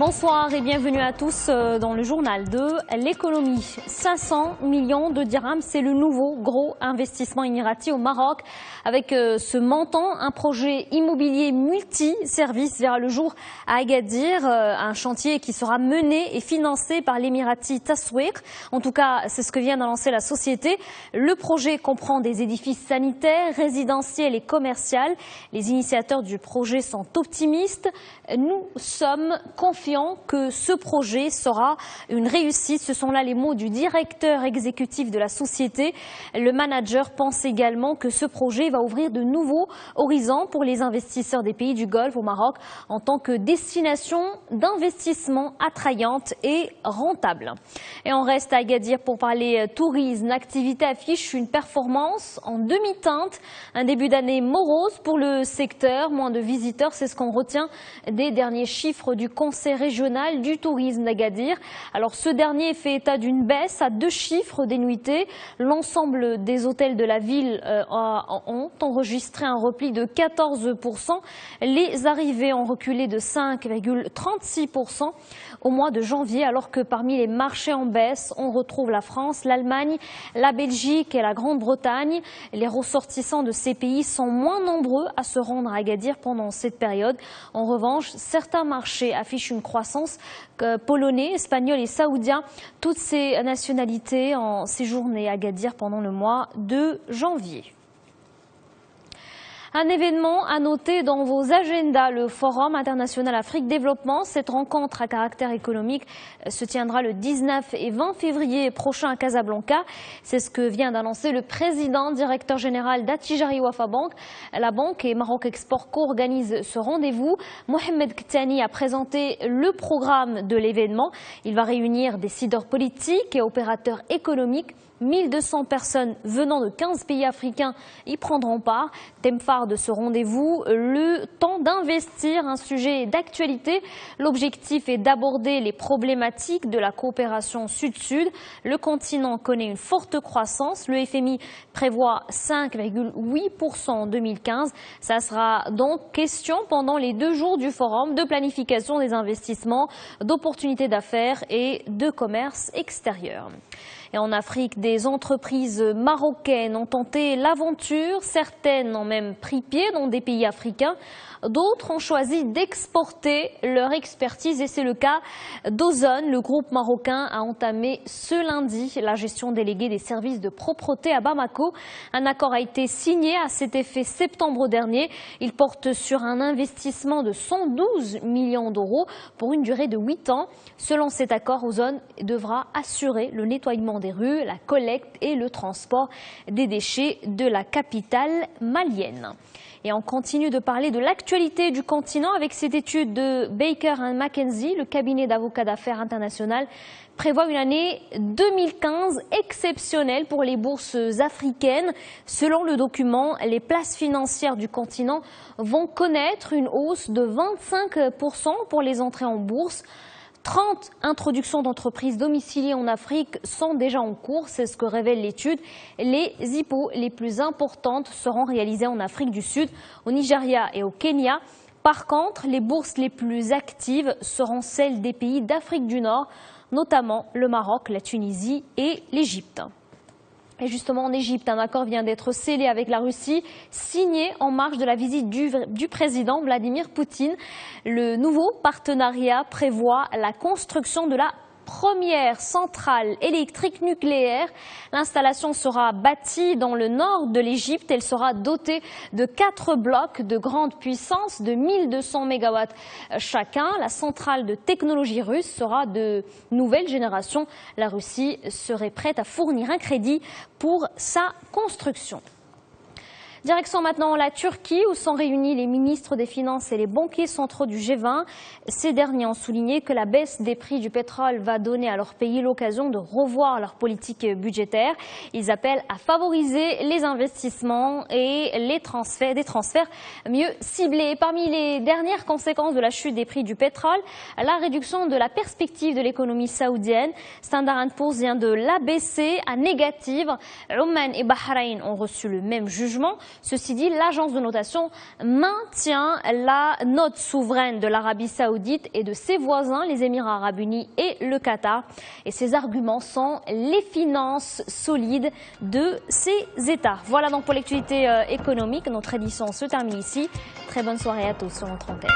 Bonsoir et bienvenue à tous dans le journal de l'économie. 500 millions de dirhams, c'est le nouveau gros investissement émirati au Maroc. Avec ce montant, un projet immobilier multi-service verra le jour à Agadir, un chantier qui sera mené et financé par l'émirati Taswiq. En tout cas, c'est ce que vient d'annoncer la société. Le projet comprend des édifices sanitaires, résidentiels et commerciaux. Les initiateurs du projet sont optimistes. Nous sommes confiants que ce projet sera une réussite. Ce sont là les mots du directeur exécutif de la société. Le manager pense également que ce projet va ouvrir de nouveaux horizons pour les investisseurs des pays du Golfe au Maroc en tant que destination d'investissement attrayante et rentable. Et on reste à Agadir pour parler tourisme. L'activité affiche une performance en demi-teinte. Un début d'année morose pour le secteur. Moins de visiteurs, c'est ce qu'on retient des derniers chiffres du Conseil régional du tourisme d'Agadir. Alors ce dernier fait état d'une baisse à 2 chiffres des nuitées. L'ensemble des hôtels de la ville ont enregistré un repli de 14%. Les arrivées ont reculé de 5,36% au mois de janvier, alors que parmi les marchés en baisse, on retrouve la France, l'Allemagne, la Belgique et la Grande-Bretagne. Les ressortissants de ces pays sont moins nombreux à se rendre à Agadir pendant cette période. En revanche, certains marchés affichent une croissance. Polonais, espagnols et saoudiens, toutes ces nationalités ont séjourné à Agadir pendant le mois de janvier. Un événement à noter dans vos agendas, le Forum international Afrique Développement. Cette rencontre à caractère économique se tiendra le 19 et 20 février prochain à Casablanca. C'est ce que vient d'annoncer le président directeur général d'Attijari Wafa Bank. La banque et Maroc Export co-organisent ce rendez-vous. Mohamed Ktani a présenté le programme de l'événement. Il va réunir décideurs politiques et opérateurs économiques. 1200 personnes venant de 15 pays africains y prendront part. Thème phare de ce rendez-vous, le temps d'investir, un sujet d'actualité. L'objectif est d'aborder les problématiques de la coopération sud-sud. Le continent connaît une forte croissance. Le FMI prévoit 5,8% en 2015. Ça sera donc question pendant les 2 jours du forum de planification des investissements, d'opportunités d'affaires et de commerce extérieur. Et en Afrique, des entreprises marocaines ont tenté l'aventure. Certaines ont même pris pied dans des pays africains. D'autres ont choisi d'exporter leur expertise et c'est le cas d'Ozone. Le groupe marocain a entamé ce lundi la gestion déléguée des services de propreté à Bamako. Un accord a été signé à cet effet septembre dernier. Il porte sur un investissement de 112 millions d'euros pour une durée de 8 ans. Selon cet accord, Ozone devra assurer le nettoiement des rues, la collecte et le transport des déchets de la capitale malienne. Et on continue de parler de l'actualité du continent avec cette étude de Baker & McKenzie. Le cabinet d'avocats d'affaires international prévoit une année 2015 exceptionnelle pour les bourses africaines. Selon le document, les places financières du continent vont connaître une hausse de 25% pour les entrées en bourse. 30 introductions d'entreprises domiciliées en Afrique sont déjà en cours, c'est ce que révèle l'étude. Les IPO les plus importantes seront réalisées en Afrique du Sud, au Nigeria et au Kenya. Par contre, les bourses les plus actives seront celles des pays d'Afrique du Nord, notamment le Maroc, la Tunisie et l'Égypte. Et justement, en Égypte, un accord vient d'être scellé avec la Russie, signé en marge de la visite du président Vladimir Poutine. Le nouveau partenariat prévoit la construction de la première centrale électrique nucléaire. L'installation sera bâtie dans le nord de l'Égypte. Elle sera dotée de 4 blocs de grande puissance de 1200 MW chacun. La centrale de technologie russe sera de nouvelle génération. La Russie serait prête à fournir un crédit pour sa construction. Direction maintenant la Turquie où sont réunis les ministres des Finances et les banquiers centraux du G20. Ces derniers ont souligné que la baisse des prix du pétrole va donner à leur pays l'occasion de revoir leur politique budgétaire. Ils appellent à favoriser les investissements et des transferts mieux ciblés. Parmi les dernières conséquences de la chute des prix du pétrole, la réduction de la perspective de l'économie saoudienne. Standard & Poor's vient de l'abaisser à négative. Oman et Bahreïn ont reçu le même jugement. Ceci dit, l'agence de notation maintient la note souveraine de l'Arabie Saoudite et de ses voisins, les Émirats Arabes Unis et le Qatar. Et ses arguments sont les finances solides de ces États. Voilà donc pour l'actualité économique. Notre édition se termine ici. Très bonne soirée à tous sur notre antenne.